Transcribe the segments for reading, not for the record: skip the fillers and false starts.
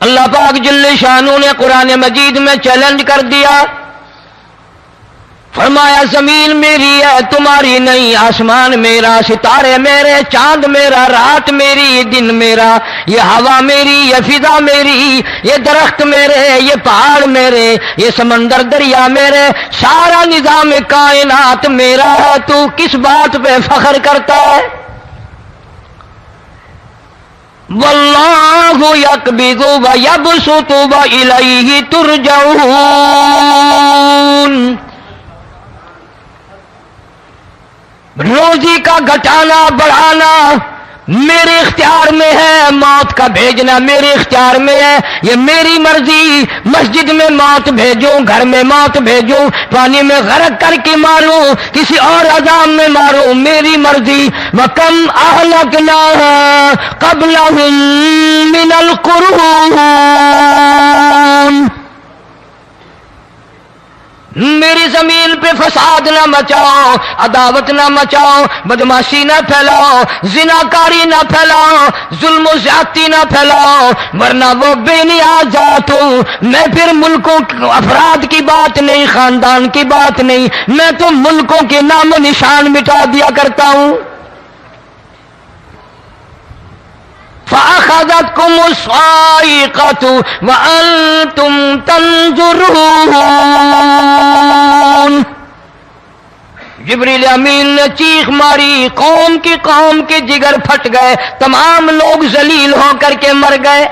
اللہ پاک جل شانہ نے قرآن مجید میں چیلنج کر دیا، فرمایا زمین میری ہے تمہاری نہیں، آسمان میرا، ستارے میرے، چاند میرا، رات میری، دن میرا، یہ ہوا میری، یہ فضا میری، یہ درخت میرے، یہ پہاڑ میرے، یہ سمندر دریا میرے، سارا نظام کائنات میرا ہے، تو کس بات پہ فخر کرتا ہے؟ واللہ یقبض ویبسط والیہ ترجعون، روزی کا گھٹانا بڑھانا میرے اختیار میں ہے، موت کا بھیجنا میرے اختیار میں ہے، یہ میری مرضی، مسجد میں موت بھیجوں، گھر میں موت بھیجوں، پانی میں غرق کر کے ماروں، کسی اور عذاب میں ماروں، میری مرضی۔ وَكَمْ أَهْلَكْنَا قَبْلَهُم مِّنَ الْقُرُونِ، میری زمین پہ فساد نہ مچاؤ، عداوت نہ مچاؤ، بدماشی نہ پھیلاؤ، زناکاری نہ پھیلاؤ، ظلم و زیادتی نہ پھیلاؤ، ورنہ وہ بے نیاز ذات ہوں، میں پھر ملکوں افراد کی بات نہیں، خاندان کی بات نہیں، میں تو ملکوں کے نام و نشان مٹا دیا کرتا ہوں۔ فَأَخَذَتْكُمُ الصَّاعِقَةُ وَأَنْتُمْ تَنْظُرُونَ، جبریل امین نے چیخ ماری، قوم کے جگر پھٹ گئے، تمام لوگ ذلیل ہو کر کے مر گئے۔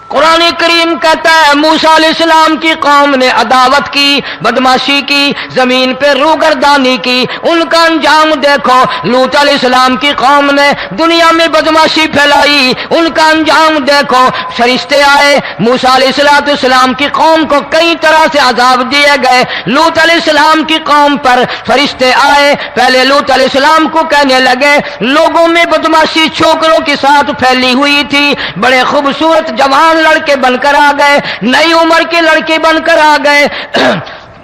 قرآن کریم کہتا ہے موسیٰ علیہ السلام کی قوم نے عداوت کی، بدماشی کی، زمین پہ روگردانی کی، ان کا انجام دیکھو۔ لوط علیہ السلام کی قوم نے دنیا میں بدماشی پھیلائی، ان کا انجام دیکھو۔ فرشتے آئے، موسیٰ علیہ السلام کی قوم کو کئی طرح سے عذاب دیے گئے۔ لوط علیہ السلام کی قوم پر فرشتے آئے، پہلے لوط علیہ السلام کو کہنے لگے، لوگوں میں بدماشی چھوکروں کے ساتھ پھیلی ہوئی تھی، بڑے خوبصورت جوان لڑکے بن کر آ گئے، نئی عمر کے لڑکے بن کر آ گئے۔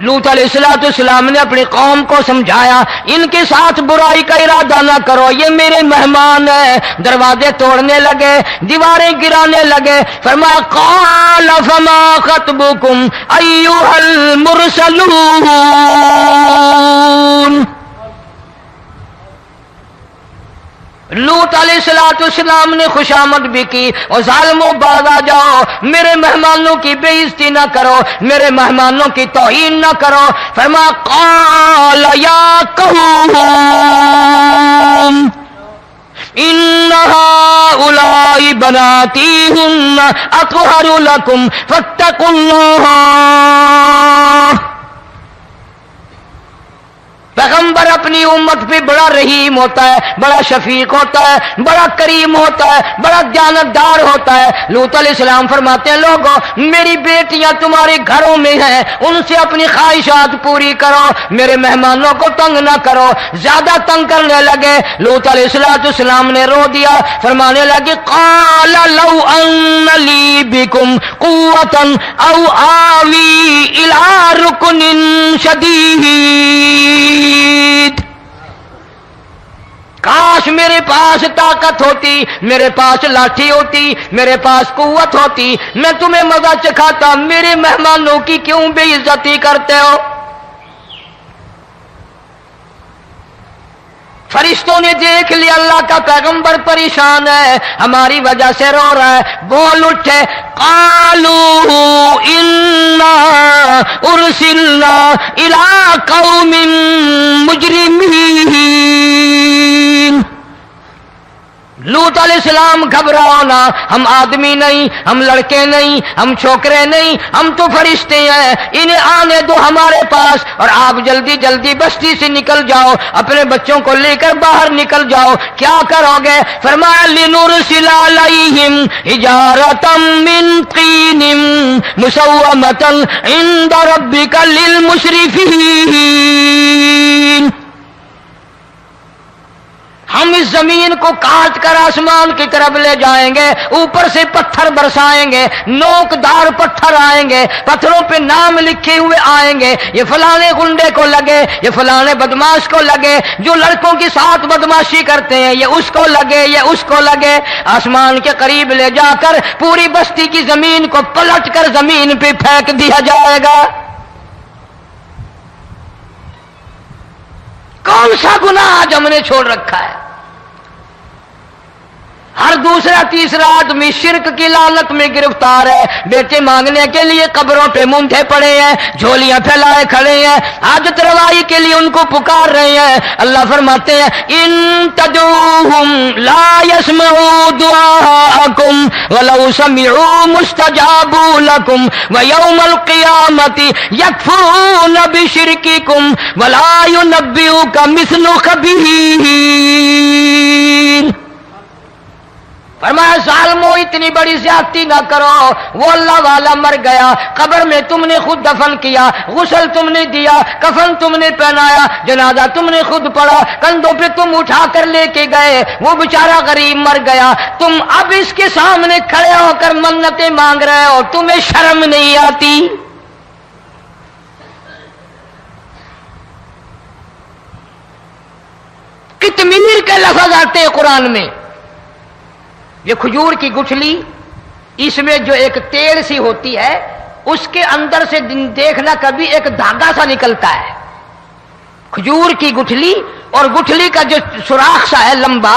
لوط علیہ السلام نے اپنی قوم کو سمجھایا، ان کے ساتھ برائی کا ارادہ نہ کرو، یہ میرے مہمان ہیں۔ دروازے توڑنے لگے، دیواریں گرانے لگے، فرمایا قال فما خطبکم ایھا المرسلون، لوط علیہ السلام نے خوشامد بھی کی، اور ظالموں باز آ جاؤ، میرے مہمانوں کی بے عزتی نہ کرو، میرے مہمانوں کی توہین نہ کرو۔ فرمایا قال یا قوم ان هؤلاء بناتی ہن اطہر لکم فاتقوا اللہ، پیغمبر اپنی امت پہ بڑا رحیم ہوتا ہے، بڑا شفیق ہوتا ہے، بڑا کریم ہوتا ہے، بڑا دیانتدار ہوتا ہے۔ لوط علیہ السلام فرماتے ہیں لوگوں میری بیٹیاں تمہارے گھروں میں ہیں، ان سے اپنی خواہشات پوری کرو، میرے مہمانوں کو تنگ نہ کرو۔ زیادہ تنگ کرنے لگے، لوط علیہ السلام نے رو دیا، فرمانے لگے قال لو ان لی بکم قوة او آوی الی رکن شدید، کاش میرے پاس طاقت ہوتی، میرے پاس لاٹھی ہوتی، میرے پاس قوت ہوتی، میں تمہیں مزہ چکھاتا، میرے مہمانوں کی کیوں بے عزتی کرتے ہو؟ فرشتوں نے دیکھ لیا اللہ کا پیغمبر پریشان ہے، ہماری وجہ سے رو رہا ہے، بول اٹھے قالوا انا ارسلنا الى قوم مجرمین، لوط علیہ السلام گھبراؤ نہ، ہم آدمی نہیں، ہم لڑکے نہیں، ہم چھوکرے نہیں، ہم تو فرشتے ہیں، انہیں آنے دو ہمارے پاس، اور آپ جلدی جلدی بستی سے نکل جاؤ، اپنے بچوں کو لے کر باہر نکل جاؤ۔ کیا کرو گے؟ فرمایا لنرسل علیہم حجارۃ من طین مسومۃ عند ربک للمسرفین، ہم اس زمین کو کاٹ کر آسمان کی طرف لے جائیں گے، اوپر سے پتھر برسائیں گے، نوکدار پتھر آئیں گے، پتھروں پہ نام لکھے ہوئے آئیں گے، یہ فلانے گنڈے کو لگے، یہ فلانے بدماش کو لگے، جو لڑکوں کے ساتھ بدماشی کرتے ہیں یہ اس کو لگے، یہ اس کو لگے۔ آسمان کے قریب لے جا کر پوری بستی کی زمین کو پلٹ کر زمین پہ پھینک دیا جائے گا۔ کون سا گناہ آج ہم نے چھوڑ رکھا ہے؟ ہر دوسرا تیسرا آدمی شرک کی لعنت میں گرفتار ہے، بیٹے مانگنے کے لیے قبروں پہ مونڈھے پڑے ہیں، جھولیاں پھیلائے کھڑے ہیں، حاجت روائی کے لیے ان کو پکار رہے ہیں۔ اللہ فرماتے ہیں ان تدعوہم لا يسمعوا دعاءکم ولو سمعوا مستجابوا لکم ویوم القیامت یکفرون بشرککم ولا ینبئک مثل خبیر۔ فرمایا ظالمو اتنی بڑی زیادتی نہ کرو، وہ اللہ والا مر گیا، قبر میں تم نے خود دفن کیا، غسل تم نے دیا، کفن تم نے پہنایا، جنازہ تم نے خود پڑھا، کندھوں پہ تم اٹھا کر لے کے گئے، وہ بیچارہ غریب مر گیا، تم اب اس کے سامنے کھڑے ہو کر منتیں مانگ رہے ہو، تمہیں شرم نہیں آتی؟ کتمیر کے لفظ آتے ہیں قرآن میں۔ یہ کھجور کی گٹھلی، اس میں جو ایک تیل سی ہوتی ہے، اس کے اندر سے دیکھنا کبھی ایک دھاگا سا نکلتا ہے۔ کھجور کی گٹھلی، اور گٹھلی کا جو سوراخ سا ہے لمبا،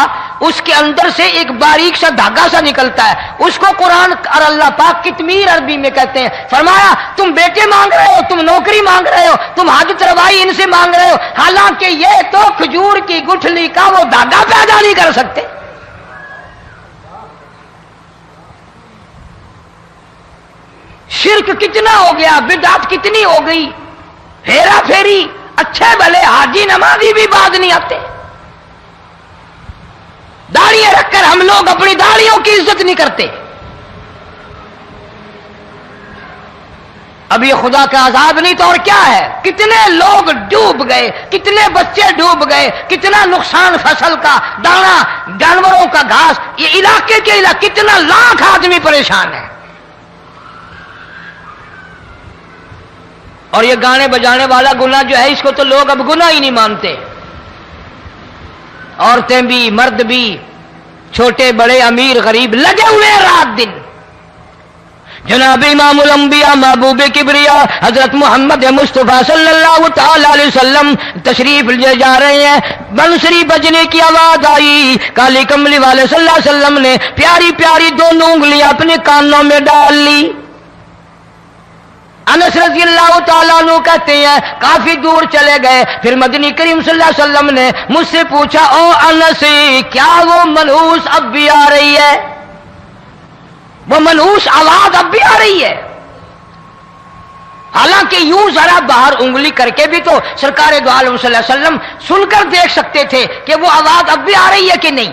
اس کے اندر سے ایک باریک سا دھاگا سا نکلتا ہے، اس کو قرآن اور اللہ پاک کتمیر عربی میں کہتے ہیں۔ فرمایا تم بیٹے مانگ رہے ہو، تم نوکری مانگ رہے ہو، تم حاجت روائی ان سے مانگ رہے ہو، حالانکہ یہ تو کھجور کی گٹھلی کا وہ دھاگا پیدا نہیں کر سکتے۔ شرک کتنا ہو گیا، بدعت کتنی ہو گئی، ہیرا پھیری، اچھے بھلے حاجی نمازی بھی بعد نہیں آتے۔ داڑیاں رکھ کر ہم لوگ اپنی داڑیوں کی عزت نہیں کرتے۔ اب یہ خدا کا عذاب نہیں تو اور کیا ہے؟ کتنے لوگ ڈوب گئے، کتنے بچے ڈوب گئے، کتنا نقصان فصل کا، دانا، جانوروں کا گھاس، یہ علاقے کے علاقے کتنا لاکھ آدمی پریشان ہے۔ اور یہ گانے بجانے والا گناہ جو ہے، اس کو تو لوگ اب گناہ ہی نہیں مانتے۔ عورتیں بھی، مرد بھی، چھوٹے بڑے، امیر غریب، لگے ہوئے رات دن۔ جناب امام الانبیاء محبوب کبریا حضرت محمد مصطفیٰ صلی اللہ تعالی علیہ وسلم تشریف لے جا رہے ہیں، بنسری بجنے کی آواز آئی، کالی کملی والے صلی اللہ علیہ وسلم نے پیاری پیاری دونوں انگلیاں اپنے کانوں میں ڈال لی۔ انس رضی اللہ تعالیٰ عنہ کہتے ہیں کافی دور چلے گئے، پھر مدنی کریم صلی اللہ علیہ وسلم نے مجھ سے پوچھا او انس، کیا وہ منحوس اب بھی آ رہی ہے؟ وہ منحوس آواز اب بھی آ رہی ہے؟ حالانکہ یوں ذرا باہر انگلی کر کے بھی تو سرکار دو عالم صلی اللہ علیہ وسلم سن کر دیکھ سکتے تھے کہ وہ آواز اب بھی آ رہی ہے کہ نہیں۔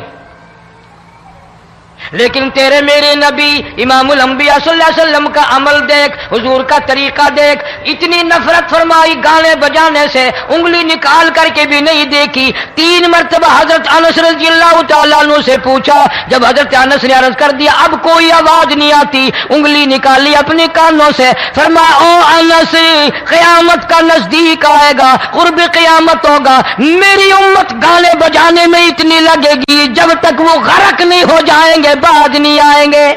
لیکن تیرے میرے نبی امام الانبیاء صلی اللہ علیہ وسلم کا عمل دیکھ، حضور کا طریقہ دیکھ، اتنی نفرت فرمائی گانے بجانے سے، انگلی نکال کر کے بھی نہیں دیکھی۔ 3 مرتبہ حضرت انس رضی اللہ تعالیٰ عنہ سے پوچھا، جب حضرت انس نے عرض کر دیا اب کوئی آواز نہیں آتی، انگلی نکالی اپنے کانوں سے، فرمایا او انس، قیامت کا نزدیک آئے گا، قرب قیامت ہوگا، میری امت گانے بجانے میں اتنی لگے گی جب تک وہ غرق نہیں ہو جائیں گے بعد نہیں آئیں گے۔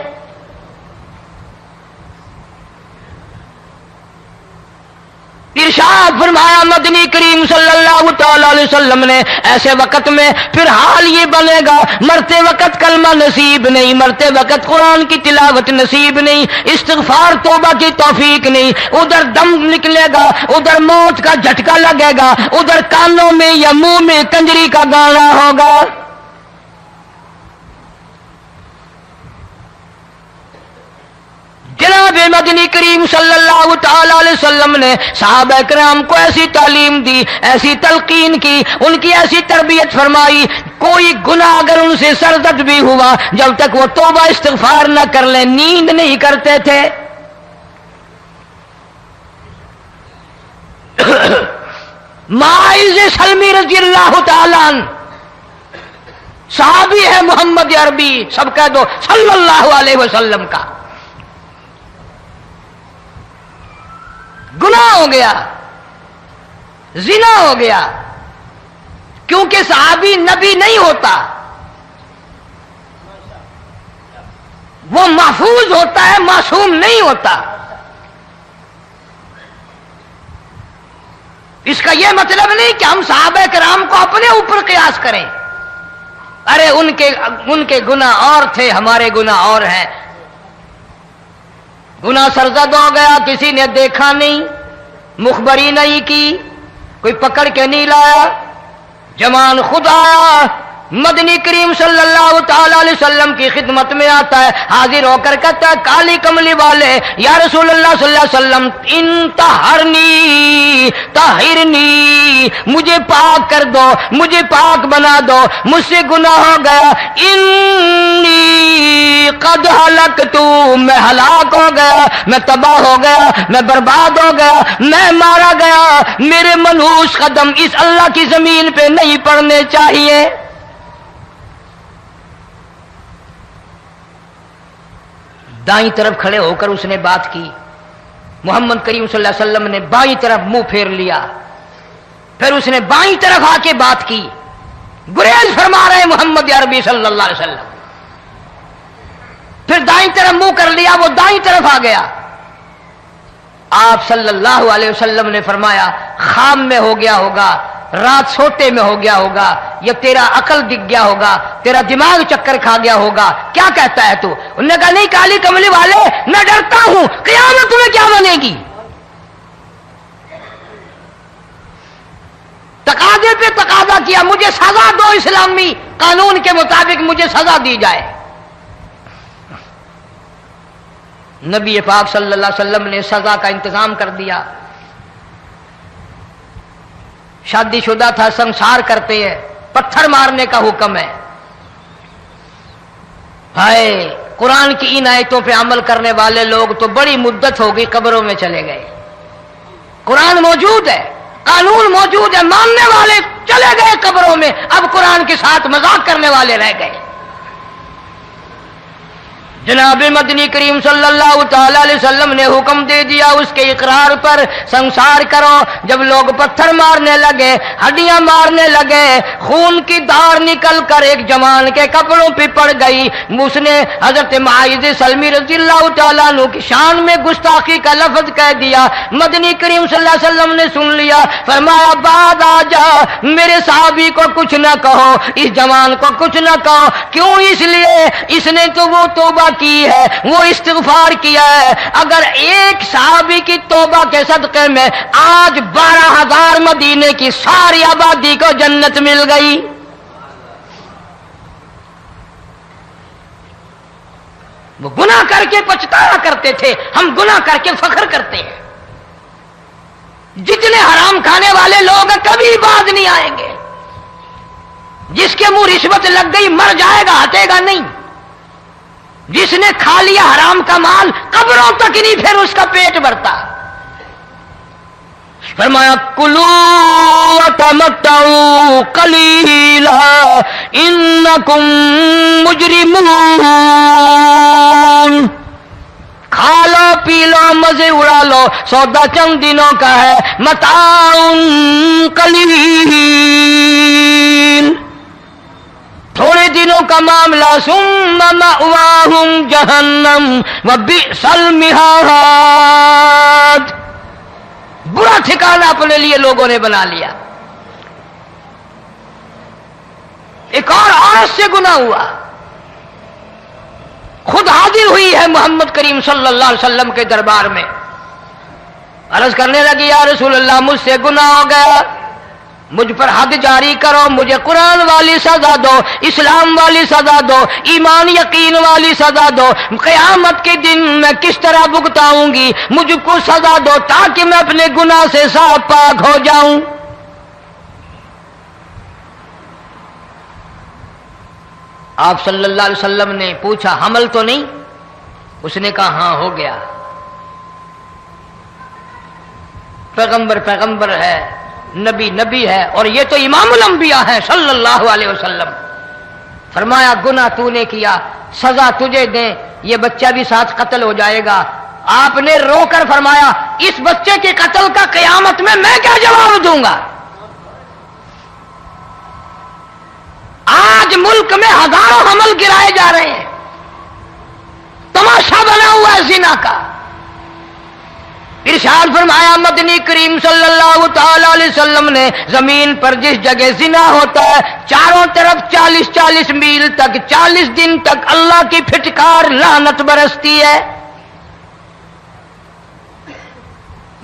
ارشاد فرمایا مدنی کریم صلی اللہ تعالی علیہ وسلم نے ایسے وقت میں پھر حال یہ بنے گا، مرتے وقت کلمہ نصیب نہیں، مرتے وقت قرآن کی تلاوت نصیب نہیں، استغفار توبہ کی توفیق نہیں، ادھر دم نکلے گا، ادھر موت کا جھٹکا لگے گا، ادھر کانوں میں یا منہ میں کنجری کا گانا ہوگا۔ جناب مدنی کریم صلی اللہ تعالی علیہ وسلم نے صحابہ کرام کو ایسی تعلیم دی، ایسی تلقین کی، ان کی ایسی تربیت فرمائی، کوئی گناہ اگر ان سے سرزد بھی ہوا جب تک وہ توبہ استغفار نہ کر لیں نیند نہیں کرتے تھے۔ معاذ سلمی رضی اللہ تعالی عنہ صحابی ہے محمد عربی، سب کہہ دو صلی اللہ علیہ وسلم کا، گناہ ہو گیا، زنا ہو گیا، کیونکہ صحابی نبی نہیں ہوتا، وہ محفوظ ہوتا ہے، معصوم نہیں ہوتا۔ اس کا یہ مطلب نہیں کہ ہم صحابہ کرام کو اپنے اوپر قیاس کریں، ارے ان کے گناہ اور تھے، ہمارے گناہ اور ہیں۔ گناہ سرزد ہو گیا، کسی نے دیکھا نہیں، مخبری نہیں کی، کوئی پکڑ کے نہیں لایا، جمان خود آیا، مدنی کریم صلی اللہ تعالی علیہ وسلم کی خدمت میں آتا ہے، حاضر ہو کر کہتا ہے کالی کملی والے یا رسول اللہ صلی اللہ علیہ وسلم انتہرنی طہرنی، مجھے پاک کر دو، مجھے پاک بنا دو، مجھ سے گناہ ہو گیا، انی قد ہلکت، میں ہلاک ہو گیا، میں تباہ ہو گیا، میں برباد ہو گیا، میں مارا گیا، میرے منحوس قدم اس اللہ کی زمین پہ نہیں پڑنے چاہیے۔ دائیں طرف کھڑے ہو کر اس نے بات کی، محمد کریم صلی اللہ علیہ وسلم نے بائیں طرف منہ پھیر لیا، پھر اس نے بائیں طرف آ کے بات کی، گریز فرما رہے محمد عربی صلی اللہ علیہ وسلم، پھر دائیں طرف منہ کر لیا، وہ دائیں طرف آ گیا۔ آپ صلی اللہ علیہ وسلم نے فرمایا خام میں ہو گیا ہوگا، رات سوتے میں ہو گیا ہوگا، یا تیرا عقل دکھ گیا ہوگا، تیرا دماغ چکر کھا گیا ہوگا، کیا کہتا ہے تو؟ انہوں نے کہا نہیں کالی کملی والے، میں ڈرتا ہوں قیامت تمہیں کیا بنے گی، تقاضے پہ تقاضا کیا، مجھے سزا دو، اسلامی قانون کے مطابق مجھے سزا دی جائے۔ نبی پاک صلی اللہ علیہ وسلم نے سزا کا انتظام کر دیا۔ شادی شدہ تھا، سنسار کرتے ہیں، پتھر مارنے کا حکم ہے۔ ہائے، قرآن کی ان آیتوں پہ عمل کرنے والے لوگ تو بڑی مدت ہو گئی قبروں میں چلے گئے۔ قرآن موجود ہے، قانون موجود ہے، ماننے والے چلے گئے قبروں میں، اب قرآن کے ساتھ مذاق کرنے والے رہ گئے۔ جناب مدنی کریم صلی اللہ تعالی علیہ وسلم نے حکم دے دیا اس کے اقرار پر سنسار کرو۔ جب لوگ پتھر مارنے لگے، ہڈیاں مارنے لگے، خون کی دھار نکل کر ایک جوان کے کپڑوں پہ پڑ گئی، اس نے حضرت معاذ سلمی رضی اللہ تعالیٰ عنہ کی شان میں گستاخی کا لفظ کہہ دیا۔ مدنی کریم صلی اللہ علیہ وسلم نے سن لیا، فرمایا بعد آ جا، میرے صحابی کو کچھ نہ کہو، اس جوان کو کچھ نہ کہو۔ کیوں؟ اس لیے اس نے تو وہ توبہ کی ہے، وہ استغفار کیا ہے۔ اگر ایک صحابی کی توبہ کے صدقے میں آج 12,000 مدینے کی ساری آبادی کو جنت مل گئی۔ وہ گناہ کر کے پچھتایا کرتے تھے، ہم گناہ کر کے فخر کرتے ہیں۔ جتنے حرام کھانے والے لوگ کبھی باز نہیں آئیں گے۔ جس کے منہ رشوت لگ گئی مر جائے گا، ہٹے گا نہیں۔ جس نے کھا لیا حرام کا مال قبروں تک نہیں پھر اس کا پیٹ بھرتا۔ فرمایا کلو وتمتعوا قلیلا انکم مجرمون، کھا لو پی لو مزے اڑا لو، سودا چند دنوں کا ہے، متاع قلیل، تھوڑے دنوں کا معاملہ، ثم مأواہم جہنم وبئس المہاد، برا ٹھکانہ اپنے لیے لوگوں نے بنا لیا۔ ایک اور عورت سے گناہ ہوا، خود حاضر ہوئی ہے محمد کریم صلی اللہ علیہ وسلم کے دربار میں، عرض کرنے لگی یا رسول اللہ مجھ سے گناہ ہو گیا، مجھ پر حد جاری کرو، مجھے قرآن والی سزا دو، اسلام والی سزا دو، ایمان یقین والی سزا دو، قیامت کے دن میں کس طرح بھگتاؤں گی، مجھ کو سزا دو تاکہ میں اپنے گناہ سے صاف پاک ہو جاؤں۔ آپ صلی اللہ علیہ وسلم نے پوچھا حمل تو نہیں؟ اس نے کہا ہاں ہو گیا۔ پیغمبر ہے، نبی ہے، اور یہ تو امام الانبیاء ہے صلی اللہ علیہ وسلم۔ فرمایا گناہ تو نے کیا، سزا تجھے دیں، یہ بچہ بھی ساتھ قتل ہو جائے گا۔ آپ نے رو کر فرمایا اس بچے کے قتل کا قیامت میں کیا جواب دوں گا؟ آج ملک میں ہزاروں حمل گرائے جا رہے ہیں، تماشا بنا ہوا ہے زنا کا۔ ارشاد فرمایا مدنی کریم صلی اللہ تعالی علیہ وسلم نے زمین پر جس جگہ زنا ہوتا ہے چاروں طرف 40 میل تک 40 دن تک اللہ کی پھٹکار لعنت برستی ہے۔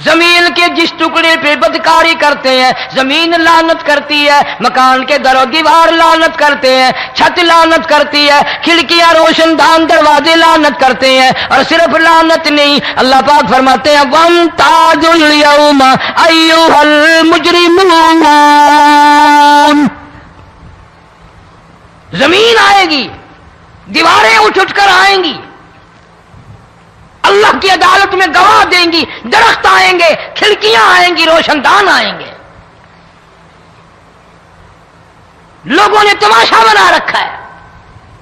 زمین کے جس ٹکڑے پہ بدکاری کرتے ہیں زمین لعنت کرتی ہے، مکان کے در و دیوار لعنت کرتے ہیں، چھت لعنت کرتی ہے، کھڑکیاں روشن دان دروازے لعنت کرتے ہیں، اور صرف لعنت نہیں، اللہ پاک فرماتے ہیں وَامْتَازُوا الْيَوْمَ أَيُّهَا الْمُجْرِمُونَ۔ زمین آئے گی، دیواریں اٹھ کر آئیں گی، اللہ کی عدالت میں گواہ دیں گی، درخت آئیں گے، کھڑکیاں آئیں گی، روشن دان آئیں گے۔ لوگوں نے تماشا بنا رکھا ہے،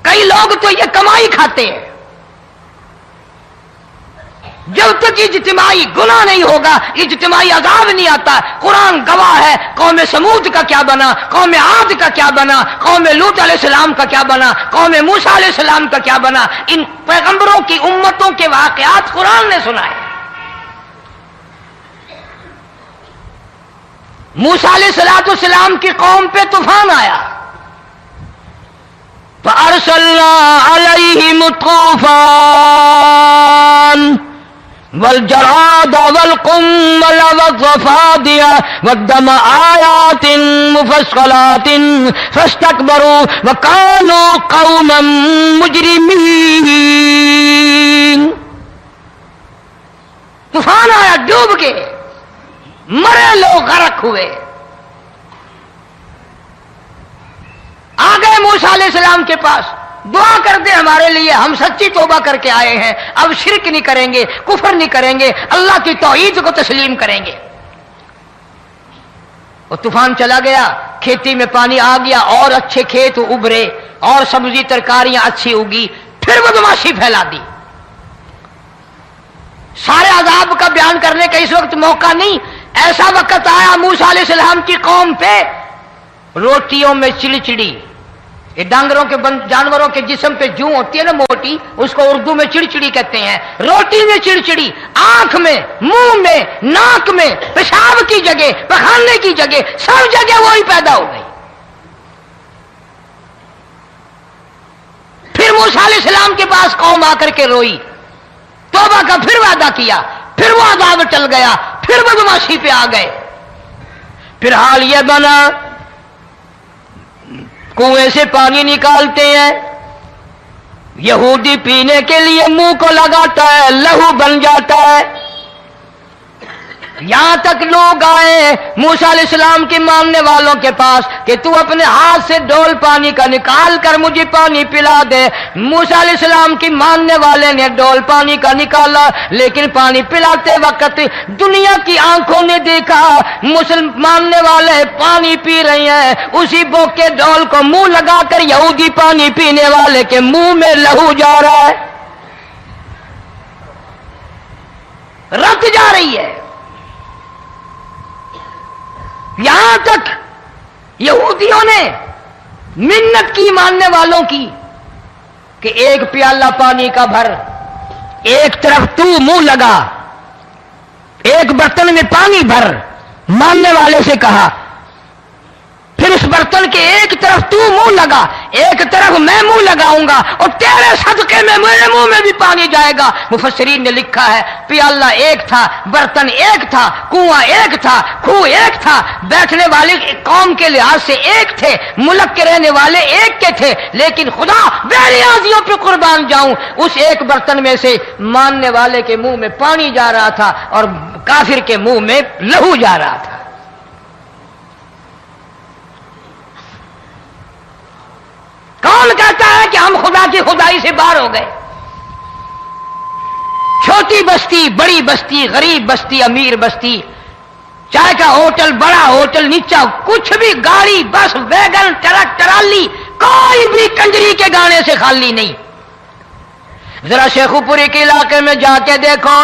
کئی لوگ تو یہ کمائی کھاتے ہیں۔ جب تک اجتماعی گناہ نہیں ہوگا اجتماعی عذاب نہیں آتا۔ قرآن گواہ ہے، قوم سمود کا کیا بنا، قوم عاد کا کیا بنا، قوم لوط علیہ السلام کا کیا بنا، قوم موسیٰ علیہ السلام کا کیا بنا۔ ان پیغمبروں کی امتوں کے واقعات قرآن نے سنائے۔ موسیٰ علیہ السلام کی قوم پہ طوفان آیا، فَأَرْسَلْنَا عَلَيْهِمُ الطُّوفَانَ والجراد والقمل والضفادع والدم آيات مفصلات فاستكبروا وكانوا قوما مجرمين۔ طوفان آیا، ڈوب کے مرے لوگ، غرق ہوئے۔ آ گئے موسیٰ علیہ السلام کے پاس، دعا کر دے ہمارے لیے، ہم سچی توبہ کر کے آئے ہیں، اب شرک نہیں کریں گے، کفر نہیں کریں گے، اللہ کی توحید کو تسلیم کریں گے۔ وہ طوفان چلا گیا، کھیتی میں پانی آ گیا، اور اچھے کھیت ابھرے، اور سبزی ترکاریاں اچھی اگی، پھر بدماشی پھیلا دی۔ سارے عذاب کا بیان کرنے کا اس وقت موقع نہیں، ایسا وقت آیا موسیٰ علیہ السلام کی قوم پہ روٹیوں میں چڑچڑی، یہ ڈانگروں کے جانوروں کے جسم پہ جوں ہوتی ہے نا موٹی، اس کو اردو میں چڑچڑی کہتے ہیں۔ روٹی میں چڑچڑی، آنکھ میں، منہ میں، ناک میں، پیشاب کی جگہ، پخانے کی جگہ، سب جگہ وہی پیدا ہو گئی۔ پھر موسیٰ علیہ السلام کے پاس قوم آ کر کے روئی، توبہ کا پھر وعدہ کیا، پھر وہ عذاب ٹل گیا، پھر بدماشی پہ آ گئے۔ پھر حال یہ بنا کنویں سے پانی نکالتے ہیں، یہودی پینے کے لیے منہ کو لگاتا ہے، لہو بن جاتا ہے۔ یہاں تک لوگ آئے موسیٰ علیہ السلام کے ماننے والوں کے پاس کہ تو اپنے ہاتھ سے ڈول پانی کا نکال کر مجھے پانی پلا دے۔ موسیٰ علیہ السلام کی ماننے والے نے ڈول پانی کا نکالا، لیکن پانی پلاتے وقت دنیا کی آنکھوں نے دیکھا ماننے والے پانی پی رہے ہیں، اسی بوک کے ڈول کو منہ لگا کر یہودی پانی پینے والے کے منہ میں لہو جا رہا ہے، رت جا رہی ہے۔ یہاں تک یہودیوں نے منت کی ماننے والوں کی کہ ایک پیالہ پانی کا بھر، ایک طرف تو منہ لگا، ایک برتن میں پانی بھر، ماننے والے سے کہا، پھر اس برتن کے ایک طرف تو منہ لگا، ایک طرف میں منہ لگاؤں گا، اور تیرے صدقے میں میرے منہ میں بھی پانی جائے گا۔ مفسرین نے لکھا ہے پیالہ ایک تھا، برتن ایک تھا، کنواں ایک تھا، کھو ایک تھا، بیٹھنے والے قوم کے لحاظ سے ایک تھے، ملک کے رہنے والے ایک کے تھے، لیکن خدا بے نیازیوں پہ قربان جاؤں، اس ایک برتن میں سے ماننے والے کے منہ میں پانی جا رہا تھا اور کافر کے منہ میں لہو جا رہا تھا۔ کون کہتا ہے کہ ہم خدا کی خدائی سے باہر ہو گئے؟ چھوٹی بستی، بڑی بستی، غریب بستی، امیر بستی، چائے کا ہوٹل، بڑا ہوٹل، نیچا کچھ بھی، گاڑی، بس، ویگن، ٹرک، ٹرالی، کوئی بھی کنجری کے گانے سے خالی نہیں. ذرا شیخو پوری کے علاقے میں جا کے دیکھو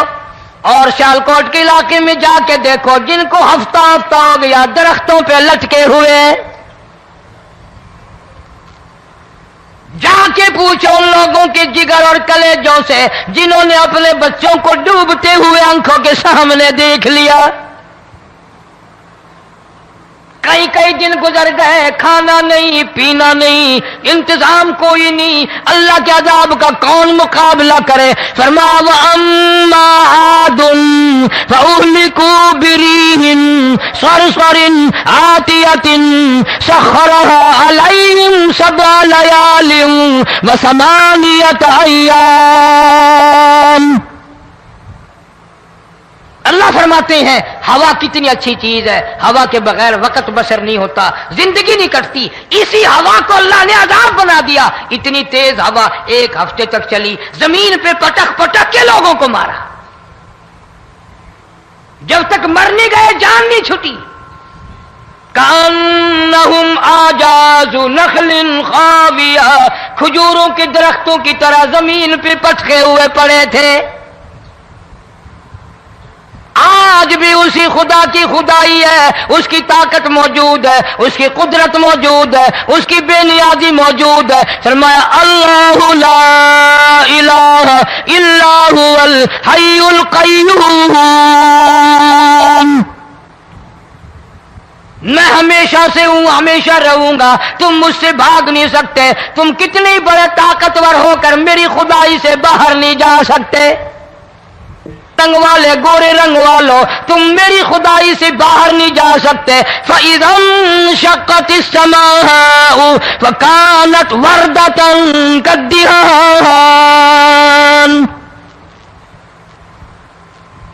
اور سیالکوٹ کے علاقے میں جا کے دیکھو جن کو ہفتہ ہفتہ ہو گیا درختوں پہ لٹکے ہوئے، جا کے پوچھو ان لوگوں کے جگر اور کلیجوں سے جنہوں نے اپنے بچوں کو ڈوبتے ہوئے آنکھوں کے سامنے دیکھ لیا. کئی کئی دن گزر گئے، کھانا نہیں پینا نہیں، انتظام کوئی نہیں، اللہ کے عذاب کا کون مقابلہ کرے؟ فرمایا وَأَمَّا عَادٌ فَأُهْلِكُوا بِرِيحٍ صَرْصَرٍ عَاتِيَةٍ سَخَّرَهَا عَلَيْهِمْ 7 لَيَالٍ و8 أَيَّامٍ. اللہ فرماتے ہیں ہوا کتنی اچھی چیز ہے، ہوا کے بغیر وقت بسر نہیں ہوتا، زندگی نہیں کٹتی. اسی ہوا کو اللہ نے عذاب بنا دیا. اتنی تیز ہوا 1 ہفتے تک چلی، زمین پہ پٹک پٹک کے لوگوں کو مارا. جب تک مر نہیں گئے جان نہیں چھٹی. کأنہم اعجاز نخل خاویہ، کھجوروں کے درختوں کی طرح زمین پہ پٹکے ہوئے پڑے تھے. آج بھی اسی خدا کی خدائی ہے، اس کی طاقت موجود ہے، اس کی قدرت موجود ہے، اس کی بے نیازی موجود ہے. فرمایا اللہ لا الہ الا هو الحی القیوم. میں ہمیشہ سے ہوں، ہمیشہ رہوں گا، تم مجھ سے بھاگ نہیں سکتے. تم کتنے بڑے طاقتور ہو کر میری خدائی سے باہر نہیں جا سکتے. تنگ والے گورے رنگ والو تم میری خدائی سے باہر نہیں جا سکتے. فَإِذَا انشَقَّتِ السَّمَاءُ فَكَانَتْ وَرْدَةً كَالدِّهَانِ.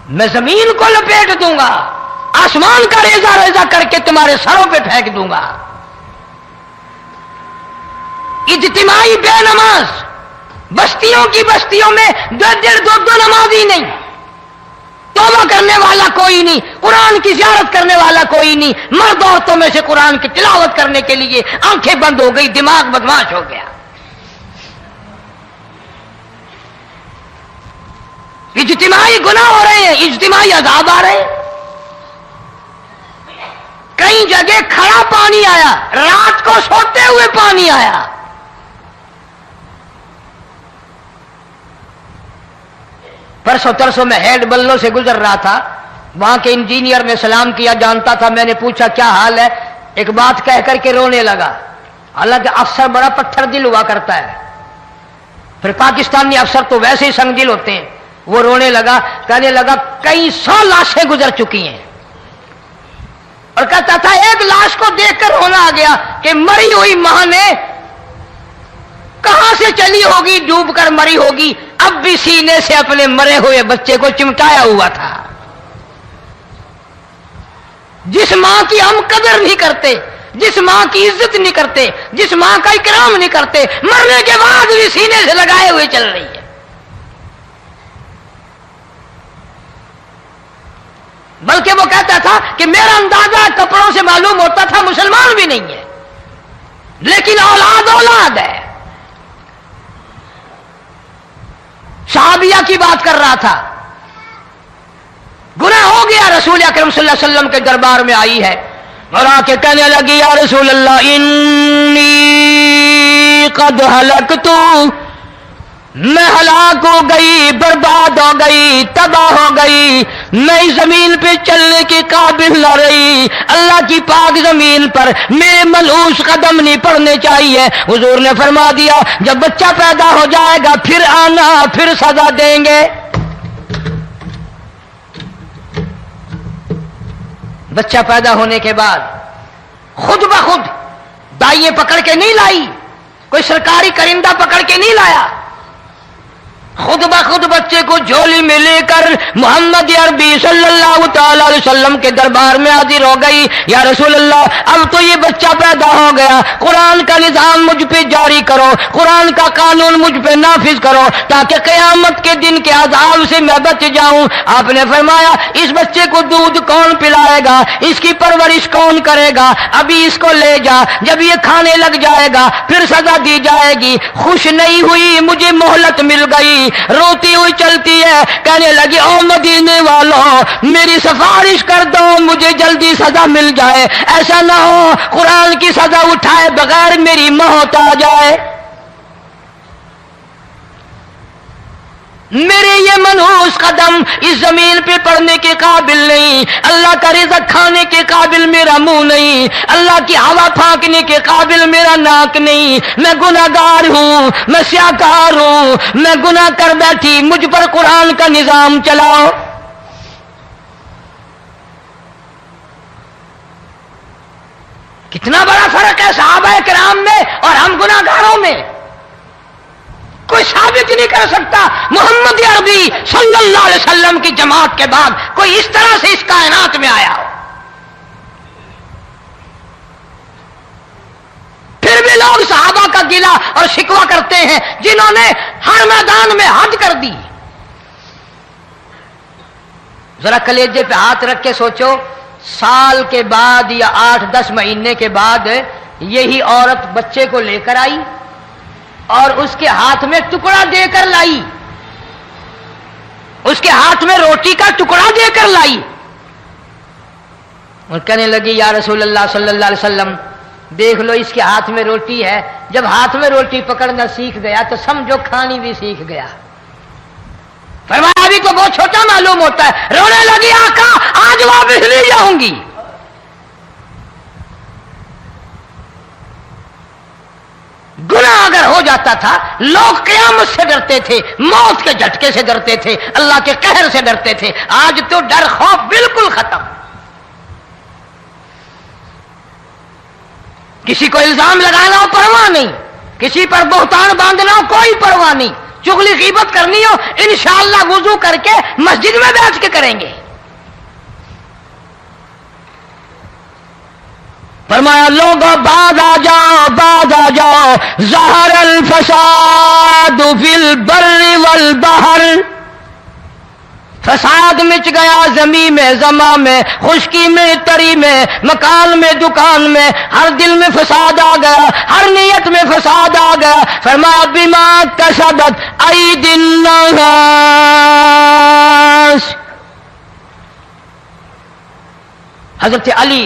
میں زمین کو لپیٹ دوں گا، آسمان کا ریزہ ریزہ کر کے تمہارے سروں پہ پھینک دوں گا. اجتماعی بے نماز، بستیوں کی بستیوں میں 2 نمازی نہیں، توبہ کرنے والا کوئی نہیں، قرآن کی زیارت کرنے والا کوئی نہیں. مرد عورتوں میں سے قرآن کی تلاوت کرنے کے لیے آنکھیں بند ہو گئی، دماغ بدماش ہو گیا. اجتماعی گناہ ہو رہے ہیں، اجتماعی عذاب آ رہے ہیں. کئی جگہ کھڑا پانی آیا، رات کو سوتے ہوئے پانی آیا. پرسوں ترسوں میں ہیڈ بلوں سے گزر رہا تھا، وہاں کے انجینئر نے سلام کیا، جانتا تھا. میں نے پوچھا کیا حال ہے؟ ایک بات کہہ کر کے رونے لگا. حالانکہ افسر بڑا پتھر دل ہوا کرتا ہے، پھر پاکستانی افسر تو ویسے ہی سنگ دل ہوتے ہیں. وہ رونے لگا، کہنے لگا کئی 100 لاشیں گزر چکی ہیں، اور کہتا تھا ایک لاش کو دیکھ کر رونا آ گیا کہ مری ہوئی ماں نے کہاں سے چلی ہوگی، ڈوب کر مری ہوگی، اب بھی سینے سے اپنے مرے ہوئے بچے کو چمٹایا ہوا تھا. جس ماں کی ہم قدر نہیں کرتے، جس ماں کی عزت نہیں کرتے، جس ماں کا اکرام نہیں کرتے، مرنے کے بعد بھی سینے سے لگائے ہوئے چل رہی ہے. بلکہ وہ کہتا تھا کہ میرا اندازہ کپڑوں سے معلوم ہوتا تھا مسلمان بھی نہیں ہے، لیکن اولاد اولاد ہے. صحابیہ کی بات کر رہا تھا، گناہ ہو گیا، رسول اکرم صلی اللہ علیہ وسلم کے دربار میں آئی ہے اور آ کے کہنے لگی یا رسول اللہ انی قد ہلکت، میں ہلاک ہو گئی، برباد ہو گئی، تباہ ہو گئی، میں اس زمین پہ چلنے کے قابل نہ رہی. اللہ کی پاک زمین پر میرے ملعوس قدم نہیں پڑنے چاہیے. حضور نے فرما دیا جب بچہ پیدا ہو جائے گا پھر آنا، پھر سزا دیں گے. بچہ پیدا ہونے کے بعد خود بخود دائیں پکڑ کے نہیں لائی، کوئی سرکاری کرندہ پکڑ کے نہیں لایا، خود بخود خود بچے کو جھولی میں لے کر محمد عربی صلی اللہ تعالی علیہ وسلم کے دربار میں حاضر ہو گئی. یا رسول اللہ اب تو یہ بچہ پیدا ہو گیا, قرآن کا نظام مجھ پہ جاری کرو, قرآن کا قانون مجھ پہ نافذ کرو تاکہ قیامت کے دن کے عذاب سے میں بچ جاؤں. آپ نے فرمایا اس بچے کو دودھ کون پلائے گا, اس کی پرورش کون کرے گا, ابھی اس کو لے جا, جب یہ کھانے لگ جائے گا پھر سزا دی جائے گی. خوش نہیں ہوئی, مجھے مہلت مل گئی, روتی ہوئی چلتی ہے, کہنے لگی او مدینے والوں میری سفارش کر دو مجھے جلدی سزا مل جائے, ایسا نہ ہو قرآن کی سزا اٹھائے بغیر میری موت آ جائے. میرے یہ منحوس قدم اس زمین پہ پڑنے کے قابل نہیں, اللہ کا رزق کھانے کے قابل میرا منہ نہیں, اللہ کی ہوا پھانکنے کے قابل میرا ناک نہیں, میں گناہگار ہوں, میں سیاکار ہوں, میں گناہ کر بیٹھی, مجھ پر قرآن کا نظام چلاؤ. کتنا بڑا فرق ہے صحابہ کرام میں اور ہم گناہگاروں میں. کوئی ثابت نہیں کر سکتا محمد عربی صلی اللہ علیہ وسلم کی جماعت کے بعد کوئی اس طرح سے اس کائنات میں آیا ہو. پھر بھی لوگ صحابہ کا گلہ اور شکوہ کرتے ہیں جنہوں نے ہر میدان میں حد کر دی. ذرا کلیجے پہ ہاتھ رکھ کے سوچو, سال کے بعد یا 8-10 مہینے کے بعد یہی عورت بچے کو لے کر آئی اور اس کے ہاتھ میں ٹکڑا دے کر لائی, اس کے ہاتھ میں روٹی کا ٹکڑا دے کر لائی اور کہنے لگی یا رسول اللہ صلی اللہ علیہ وسلم دیکھ لو اس کے ہاتھ میں روٹی ہے. جب ہاتھ میں روٹی پکڑنا سیکھ گیا تو سمجھو کھانی بھی سیکھ گیا. فرمایا ابھی تو بہت چھوٹا معلوم ہوتا ہے. رونے لگی آقا آج واپس لے جاؤں گی. گناہ اگر ہو جاتا تھا لوگ قیامت سے ڈرتے تھے, موت کے جھٹکے سے ڈرتے تھے, اللہ کے قہر سے ڈرتے تھے. آج تو ڈر خوف بالکل ختم. کسی کو الزام لگانا ہو پرواہ نہیں, کسی پر بہتان باندھنا ہو کوئی پرواہ نہیں, چغلی غیبت کرنی ہو انشاءاللہ وضو کر کے مسجد میں بیٹھ کے کریں گے. فرمایا لوگوں بعد آ جاؤ ظہر الفساد فی البر والبحر. فساد مچ گیا زمین میں, زماں میں, خشکی میں, تری میں, مکان میں, دکان میں, ہر دل میں فساد آ گیا, ہر نیت میں فساد آ گیا. فرمایا بما کسبت ایدی الناس. حضرت علی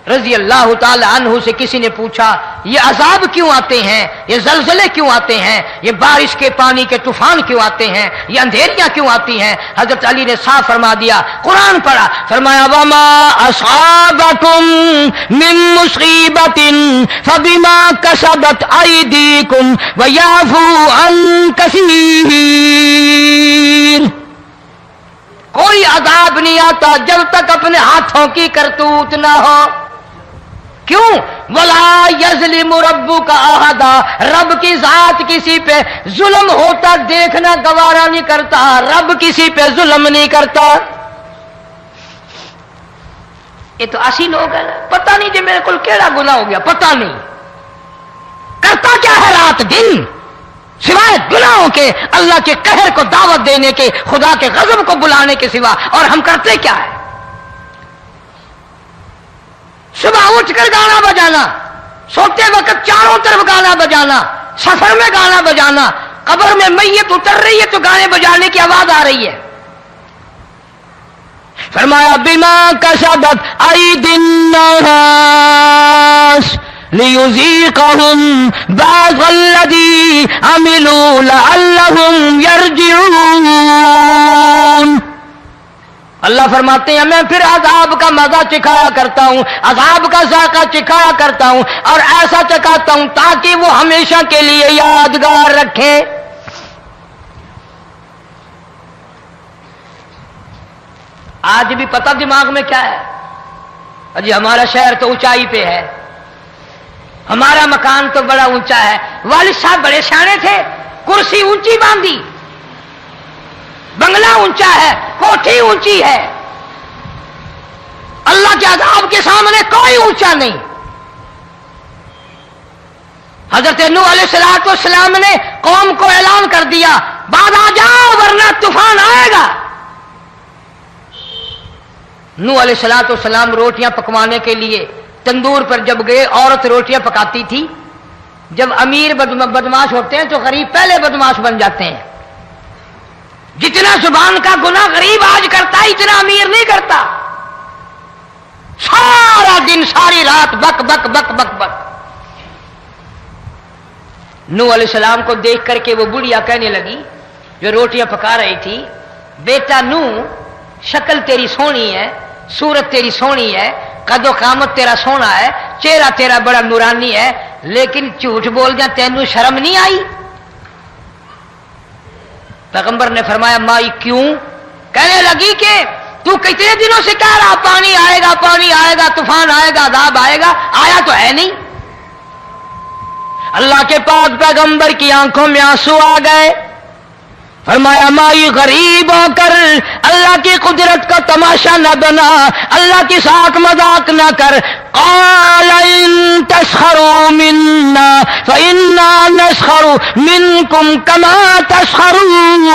رضی اللہ تعالی عنہ سے کسی نے پوچھا یہ عذاب کیوں آتے ہیں, یہ زلزلے کیوں آتے ہیں, یہ بارش کے پانی کے طوفان کیوں آتے ہیں, یہ اندھیریاں کیوں آتی ہیں؟ حضرت علی نے صاف فرما دیا, قرآن پڑھا, فرمایا وما اصابکم من مصیبت فبما کسبت ایدیکم ویعفو عن کثیر. کوئی عذاب نہیں آتا جب تک اپنے ہاتھوں کی کرتوت نہ ہو. کیوں؟ ولا یظلم ربک احدا, رب کی ذات کسی پہ ظلم ہوتا دیکھنا گوارا نہیں کرتا, رب کسی پہ ظلم نہیں کرتا. یہ تو اسی لوگ ہیں, پتہ نہیں جی میرے کو کیڑا گناہ ہو گیا, پتہ نہیں کرتا کیا ہے رات دن سوائے گناہوں کے, اللہ کے قہر کو دعوت دینے کے, خدا کے غضب کو بلانے کے سوا. اور ہم کرتے کیا ہے؟ صبح اٹھ کر گانا بجانا, سوتے وقت چاروں طرف گانا بجانا, سفر میں گانا بجانا, قبر میں میت اتر رہی ہے تو گانے بجانے کی آواز آ رہی ہے. فرمایا بما کسبت ایدی الناس لیذیقہم بعض الذی عملوا لعلہم یرجعون. اللہ فرماتے ہیں میں پھر عذاب کا مزہ چکھایا کرتا ہوں, عذاب کا ذائقہ چکھایا کرتا ہوں, اور ایسا چکھاتا ہوں تاکہ وہ ہمیشہ کے لیے یادگار رکھے. آج بھی پتہ دماغ میں کیا ہے؟ جی ہمارا شہر تو اونچائی پہ ہے, ہمارا مکان تو بڑا اونچا ہے. والد صاحب بڑے سیانے تھے, کرسی اونچی باندھی, بنگلہ اونچا ہے، کوٹھی اونچی ہے، اللہ کے عذاب کے سامنے کوئی اونچا نہیں۔ حضرت نوح علیہ السلام نے قوم کو اعلان کر دیا بعد آ جاؤ ورنہ طوفان آئے گا۔ نوح علیہ السلام روٹیاں پکوانے کے لیے تندور پر جب گئے، عورت روٹیاں پکاتی تھی۔ جب امیر بدماش ہوتے ہیں تو غریب پہلے بدماش بن جاتے ہیں۔ جتنا زبان کا گناہ غریب آج کرتا ہے اتنا امیر نہیں کرتا۔ سارا دن ساری رات بک بک بک بک بک۔ نوح علیہ السلام کو دیکھ کر کے وہ بڑھیا کہنے لگی جو روٹیاں پکا رہی تھی، بیٹا نوح، شکل تیری سونی ہے، صورت تیری سونی ہے، قد و قامت تیرا سونا ہے، چہرہ تیرا بڑا نورانی ہے، لیکن جھوٹ بول جا تینوں شرم نہیں آئی؟ پیغمبر نے فرمایا مائی کیوں؟ کہنے لگی کہ تو کتنے دنوں سے کہہ رہا پانی آئے گا، پانی آئے گا، طوفان آئے گا، عذاب آئے گا، آیا تو ہے نہیں۔ اللہ کے پاک پیغمبر کی آنکھوں میں آنسو آ گئے۔ فرمایا مائی غریب ہو کر اللہ کی قدرت کا تماشا نہ بنا، اللہ کے ساتھ مذاق نہ کر۔ قال ان تسخروا منا فإنا نسخر منكم كما تسخرون۔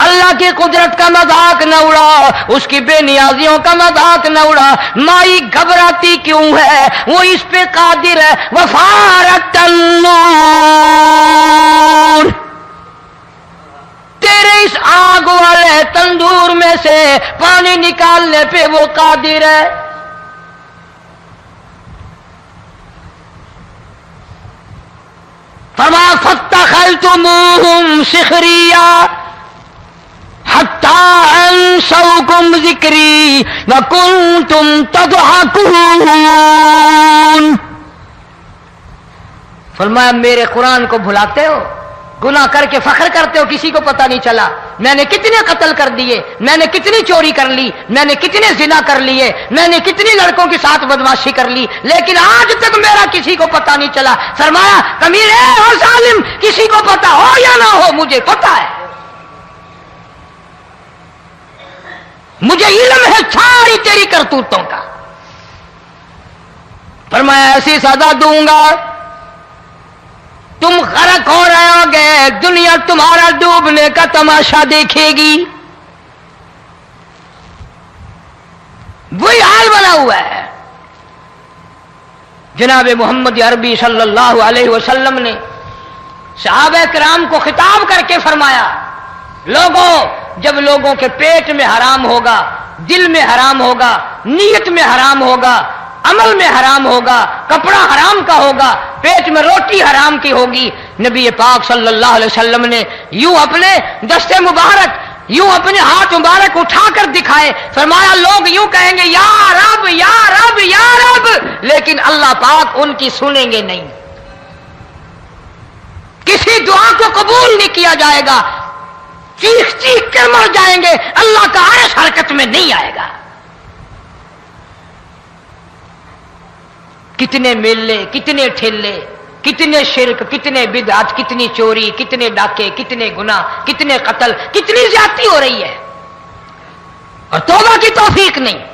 اللہ کی قدرت کا مذاق نہ اڑا، اس کی بے نیازیوں کا مذاق نہ اڑا۔ مائی گھبراتی کیوں ہے؟ وہ اس پہ قادر ہے۔ وفارت النور، تیرے اس آگ والے تندور میں سے پانی نکالنے پہ وہ قادر ہے۔ فما فاتخذتموہم سخریا حتی انسوکم ذکری وکنتم تضحکون۔ فرمایا میرے قرآن کو بھلاتے ہو، گناہ کر کے فخر کرتے ہو، کسی کو پتہ نہیں چلا میں نے کتنے قتل کر دیے، میں نے کتنی چوری کر لی، میں نے کتنے زنا کر لیے، میں نے کتنی لڑکوں کے ساتھ بدماشی کر لی، لیکن آج تک میرا کسی کو پتہ نہیں چلا۔ فرمایا کمینے اور ظالم، کسی کو پتہ ہو یا نہ ہو مجھے پتہ ہے، مجھے علم ہے ساری تیری کرتوتوں کا۔ فرمایا ایسی سزا دوں گا تم غرق ہو رہے ہو گے، دنیا تمہارا ڈوبنے کا تماشا دیکھے گی۔ وہی حال بنا ہوا ہے۔ جناب محمد عربی صلی اللہ علیہ وسلم نے صحابہ کرام کو خطاب کر کے فرمایا لوگوں، جب لوگوں کے پیٹ میں حرام ہوگا، دل میں حرام ہوگا، نیت میں حرام ہوگا، عمل میں حرام ہوگا، کپڑا حرام کا ہوگا، پیٹ میں روٹی حرام کی ہوگی، نبی پاک صلی اللہ علیہ وسلم نے یوں اپنے دست مبارک، یوں اپنے ہاتھ مبارک اٹھا کر دکھائے، فرمایا لوگ یوں کہیں گے یا رب یا رب یا رب، لیکن اللہ پاک ان کی سنیں گے نہیں، کسی دعا کو قبول نہیں کیا جائے گا، چیخ چیخ کر مر جائیں گے، اللہ کا عرش حرکت میں نہیں آئے گا۔ کتنے میلے، کتنے ٹھیلے، کتنے شرک، کتنے بدعت، کتنی چوری، کتنے ڈاکے، کتنے گناہ، کتنے قتل، کتنی زیادتی ہو رہی ہے اور توبہ کی توفیق نہیں۔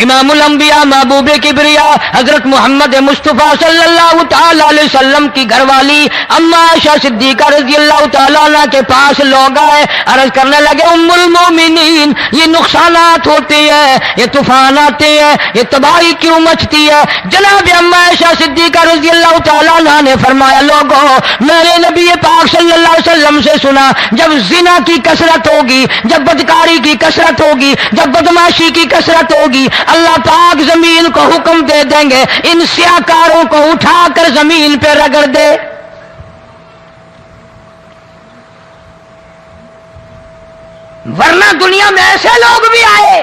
امام الانبیاء محبوب کبریا حضرت محمد مصطفیٰ صلی اللہ تعالی علیہ وسلم کی گھر والی اما عائشہ صدیقہ رضی اللہ تعالیٰ عنہ کے پاس لوگ آئے، عرض کرنے لگے ام المومنین یہ نقصانات ہوتے ہیں، یہ طوفان آتے ہیں، یہ تباہی کیوں مچتی ہے؟ جناب اما عائشہ صدیقہ رضی اللہ تعالیٰ عنہ نے فرمایا لوگوں، میں نے نبی پاک صلی اللہ علیہ وسلم سے سنا جب زنا کی کثرت ہوگی، جب بدکاری کی کثرت ہوگی، جب بدماشی کی کثرت ہوگی، اللہ پاک زمین کو حکم دے دیں گے ان سیاکاروں کو اٹھا کر زمین پہ رگڑ دے۔ ورنہ دنیا میں ایسے لوگ بھی آئے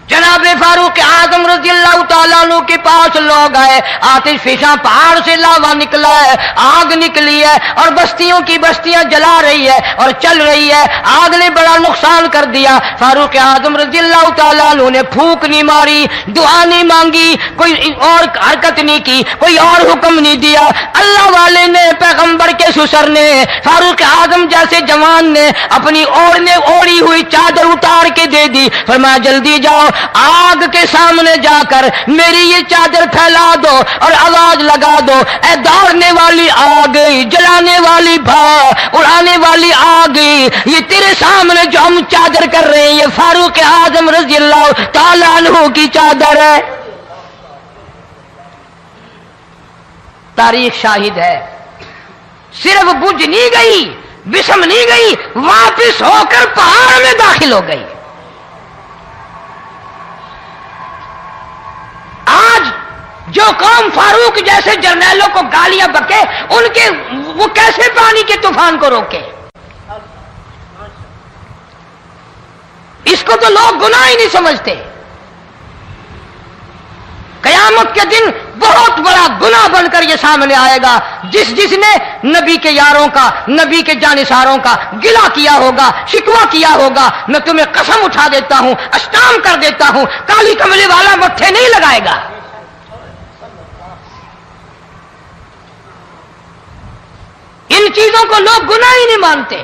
جناب فاروق اعظم رضی اللہ تعالیٰ عنہ کے پاس لوگ آئے، آتش فشاں پہاڑ سے لاوا نکلا ہے، آگ نکلی ہے اور بستیوں کی بستیاں جلا رہی ہے اور چل رہی ہے، آگ نے بڑا نقصان کر دیا۔ فاروق اعظم رضی اللہ تعالیٰ عنہ نے پھونک نہیں ماری، دعا نہیں مانگی، کوئی اور حرکت نہیں کی، کوئی اور حکم نہیں دیا۔ اللہ والے نے، پیغمبر کے سسر نے، فاروق اعظم جیسے جوان نے اپنی اوڑھی ہوئی چادر اتار کے دے دی، فرمایا جلدی جاؤ، آگ کے سامنے جا کر میری یہ چادر پھیلا دو اور آواز لگا دو، اے دوڑنے والی آگ، جلانے والی بھا، اڑانے والی آگ، یہ تیرے سامنے جو ہم چادر کر رہے ہیں یہ فاروق اعظم رضی اللہ تعالیٰ عنہ کی چادر ہے۔ تاریخ شاہد ہے، صرف بجھ نہیں گئی، بسم نہیں گئی، واپس ہو کر پہاڑ میں داخل ہو گئی۔ آج جو قوم فاروق جیسے جرنیلوں کو گالیاں بکے، ان کے وہ کیسے پانی کے طوفان کو روکے؟ اس کو تو لوگ گناہ ہی نہیں سمجھتے۔ قیامت کے دن بہت بڑا گناہ بن کر یہ سامنے آئے گا، جس نے نبی کے یاروں کا، نبی کے جانثاروں کا گلہ کیا ہوگا، شکوہ کیا ہوگا، میں تمہیں قسم اٹھا دیتا ہوں، اشتام کر دیتا ہوں، کالی کملی والا مٹھے نہیں لگائے گا۔ ان چیزوں کو لوگ گناہ ہی نہیں مانتے۔